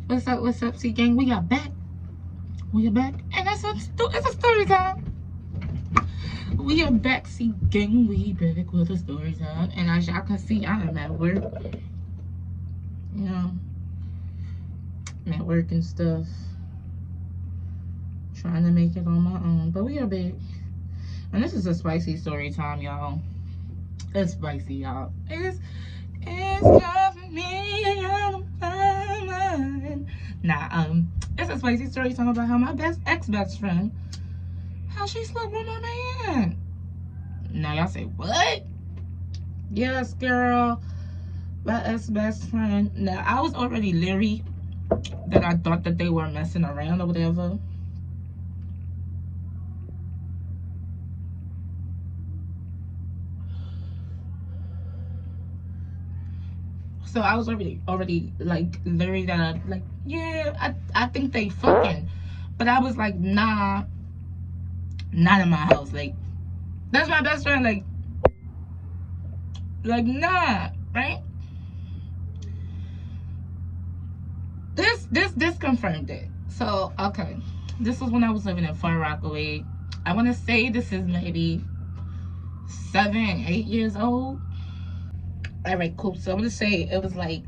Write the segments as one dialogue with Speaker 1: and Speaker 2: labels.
Speaker 1: What's up, C gang? We are back. We are back. And it's a story time. We are back, C gang. We back with a story time. And as y'all can see, I am at work. You know, I'm at work and stuff. Trying to make it on my own. But we are back. And this is a spicy story time, y'all. It's spicy, y'all. It's driving me out of my mind. Nah, it's a spicy story talking about how my ex-best friend, how she slept with my man. Now y'all say, what? Yes, girl. My ex-best friend. Now, I was already leery that I thought that they were messing around or whatever. So I was already like leery that I think they fucking. But I was like, nah, not in my house. Like, that's my best friend. Like nah, right? This confirmed it. So okay, this was when I was living in Far Rockaway. I want to say this is maybe 7, 8 years old. All right, cool. So I'm gonna say it was like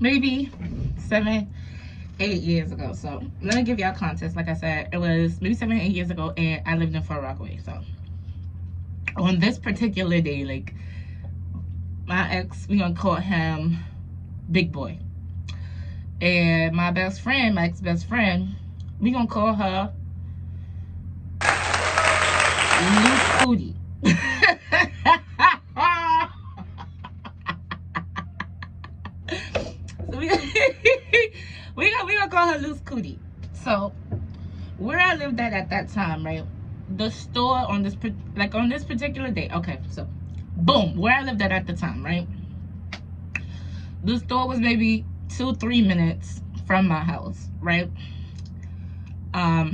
Speaker 1: maybe 7, 8 years ago. So let me give y'all context. Like I said, it was maybe 7, 8 years ago, and I lived in Far Rockaway. So on this particular day, like my ex, we gonna call him Big Boy, and my ex-best friend, we gonna call her Loose Cootie. we gonna call her Loose Cootie. So where I lived at that time, right? The store on this particular day. Okay, so boom, where I lived at the time, right? The store was maybe 2-3 minutes from my house, right?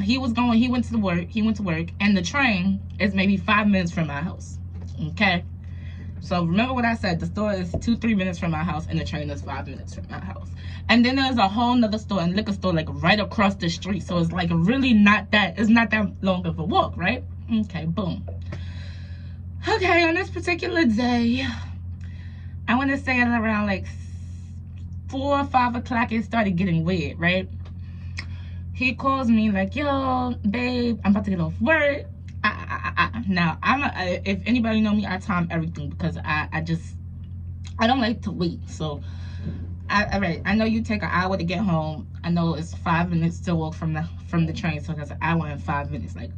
Speaker 1: He went to work, and the train is maybe 5 minutes from my house. Okay. So remember what I said, the store is 2-3 minutes from my house, and the train is 5 minutes from my house. And then there's a whole nother store and liquor store like right across the street. So it's like really not that long of a walk, right? Okay, boom. Okay, on this particular day, I want to say at around like 4 or 5 o'clock, it started getting weird, right? He calls me like, yo, babe, I'm about to get off work. Now, if anybody know me, I time everything because I don't like to wait. So, I know you take an hour to get home. I know it's 5 minutes to walk from the train, so that's an hour and 5 minutes. Like,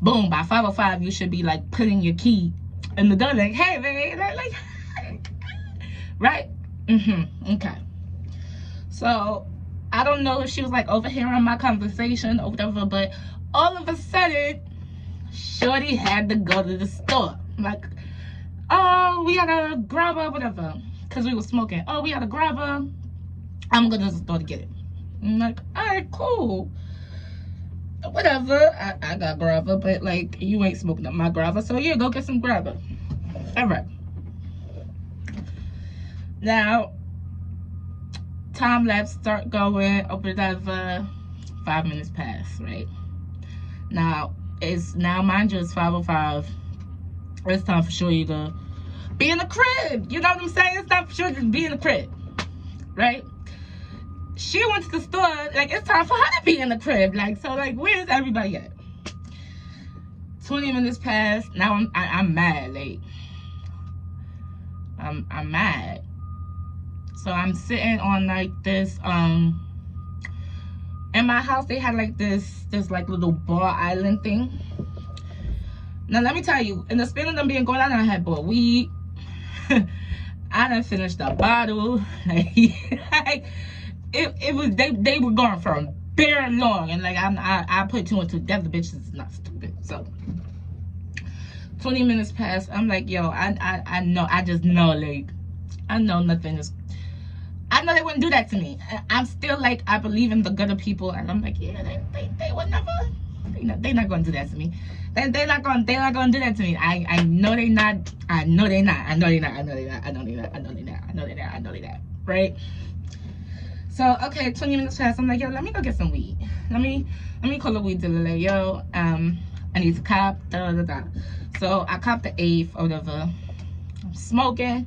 Speaker 1: boom, by 5:05, you should be like putting your key in the door, like, hey, babe, like, right? Okay. So, I don't know if she was like overhearing my conversation or whatever, but all of a sudden, shorty had to go to the store. Like, oh, we gotta grab her, whatever. Because we were smoking. Oh, we gotta grab her. I'm going to the store to get it. I'm like, all right, cool. Whatever. I got grabber, but like, you ain't smoking up my grabber. So yeah, go get some grabber. All right. Now, time lapse start going or whatever. 5 minutes pass, right? Now, mind you, it's 5:05. It's time for Shorty to be in the crib. You know what I'm saying? It's time for Shorty to be in the crib, right? She went to the store, like, it's time for her to be in the crib. Like, so, like, where's everybody at? 20 minutes passed. Now I'm mad, like, I'm mad. So I'm sitting on like this, in my house they had like this like little bar island thing. Now let me tell you, in the span of them being gone, I done had bought weed. I done finished the bottle. Like, it was they were going for very long, and like I put 2 and 2 together. Bitches is not stupid. So 20 minutes passed. I'm like, yo, I know, I just know, like, I know nothing is. I know they wouldn't do that to me. I'm still like, I believe in the good of people, and I'm like, yeah, they would never. They're not gonna do that to me. They're not gonna do that to me. I know they not. I know they not. I know they not. I know they not. I know they not. I know they not. I know they not. I know they not. Right? So okay, 20 minutes passed. I'm like, yo, let me go get some weed. Let me call the weed dealer. Like, yo, I need to cop. Da da da. So I copped the eighth or whatever. I'm smoking.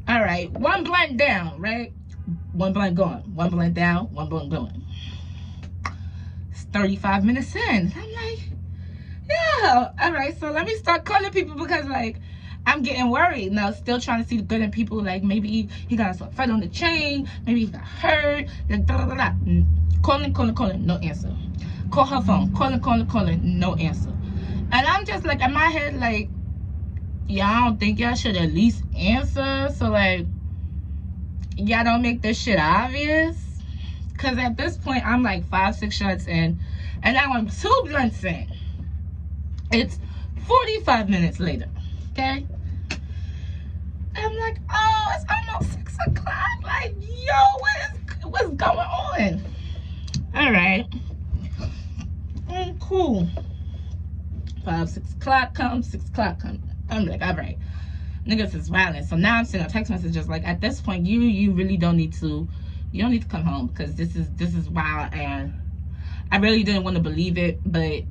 Speaker 1: All right, one blunt down, right? One blunt going. One blunt down. One blunt going. It's 35 minutes in. I'm like, yeah. All right, so let me start calling people because like I'm getting worried now. Still trying to see the good in people. Like maybe he got a fight on the chain. Maybe he got hurt. Like da da da. Calling. No answer. Call her phone. Calling. No answer. And I'm just like in my head like, y'all don't think y'all should at least answer? So like, y'all don't make this shit obvious? Cause at this point I'm like 5-6 shots in, and now I'm 2 blunts in. It's 45 minutes later. Okay. I'm like, oh, it's almost 6 o'clock. Like, yo, what's going on? All right. Cool. 6 o'clock comes, 6 o'clock comes. I'm like, all right, niggas is violent. So now I'm sending text messages like, at this point, you really don't need to, come home because this is wild, and I really didn't want to believe it, but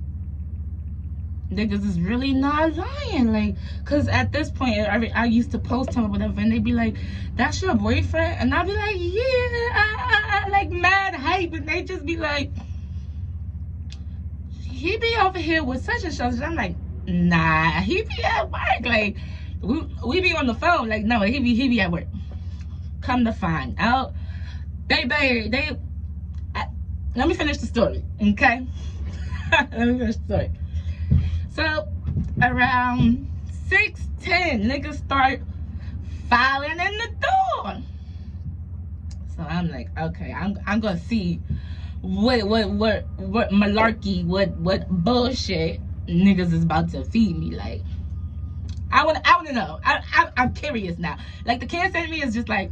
Speaker 1: niggas is really not lying. Like, cause at this point, I used to post him or whatever, and they'd be like, "That's your boyfriend?" And I'd be like, "Yeah," like mad hype, and they just be like, "He be over here with such and such." I'm like, nah, he be at work. Like, we be on the phone. Like, no, he be at work. Come to find out, let me finish the story, okay? Let me finish the story. So, around 6:10, niggas start filing in the door. So I'm like, okay, I'm gonna see what malarkey, what bullshit niggas is about to feed me. Like, I wanna know. I'm curious now. Like, the cancer in me is just like,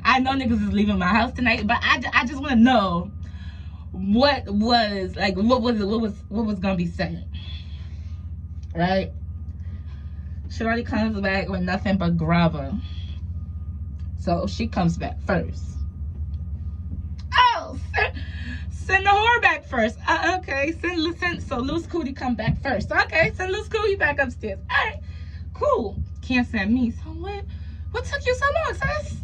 Speaker 1: I know niggas is leaving my house tonight, but I just wanna know what was gonna be said. Right? Shorty comes back with nothing but grabber. So she comes back first. Oh, send the whore back first. Okay, so Loose Cootie come back first. Okay, send Loose Cootie back upstairs. All right, cool. Can't send me. So what took you so long, sis?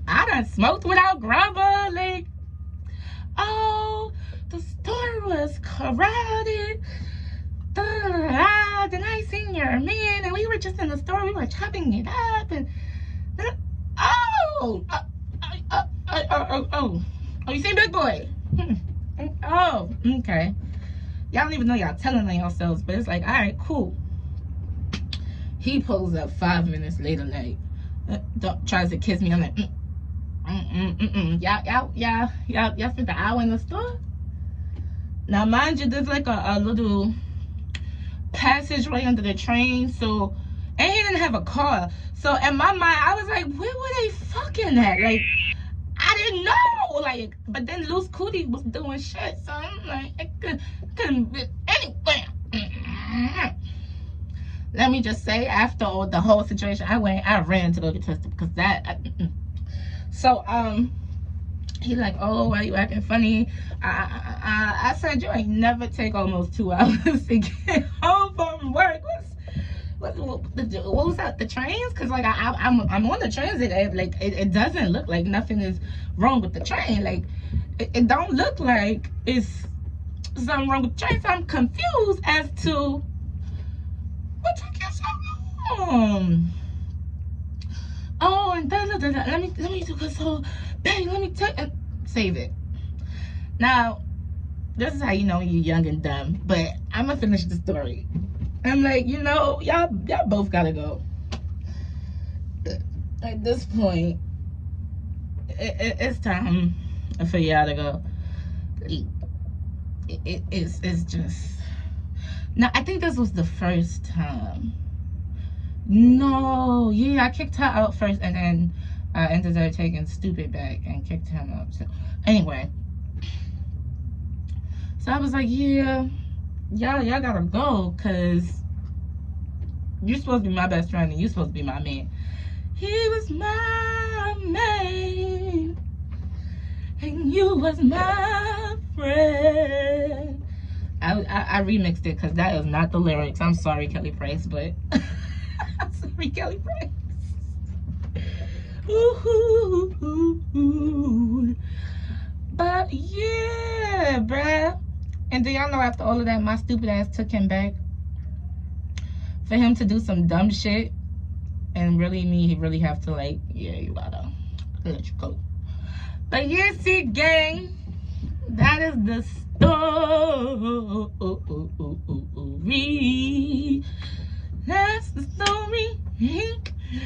Speaker 1: I done smoked without grabber. Like, oh, the store was crowded. Then I seen your man, and we were just in the store. We were chopping it up, and oh, you seen Big Boy? Oh, okay. Y'all don't even know y'all telling on yourselves, but it's like, all right, cool. He pulls up 5 minutes later, like, tries to kiss me. I'm like, y'all spent the hour in the store. Now, mind you, there's like a little passageway under the train, so, and he didn't have a car, so in my mind I was like, where were they fucking at? Like, I didn't know, like, but then Loose Cootie was doing shit, so I'm like, it couldn't be anywhere. Let me just say, after the whole situation, I ran to go get tested because that so he like, oh, why you acting funny? I said, you ain't never take almost 2 hours to get home from work. What was that? The trains? Cause like I'm on the transit. Like it doesn't look like nothing is wrong with the train. Like it don't look like it's something wrong with the train. So I'm confused as to what took you so long. Oh, and let me do this whole bang. Let me save it. Now, this is how you know you're young and dumb. But I'm gonna finish the story. I'm like, you know, y'all both gotta go. At this point, it's time for y'all to go. It's just. Now, I think this was the first time. No, yeah, I kicked her out first, and then I ended up taking Stupid back and kicked him out. So anyway, so I was like, yeah, y'all gotta go, cause you're supposed to be my best friend and you're supposed to be my man. He was my man. and you was my friend. I remixed it because that is not the lyrics. I'm sorry, Kelly Price, but I'm sorry, Kelly Price. Ooh. But yeah, bruh. And do y'all know after all of that, my stupid ass took him back for him to do some dumb shit. And really, he really have to, like, yeah, you gotta let you go. But yeah, see, gang, that is the story. That's the story.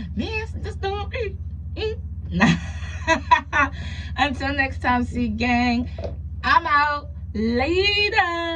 Speaker 1: That's the story. Until next time, see, gang, I'm out. Later.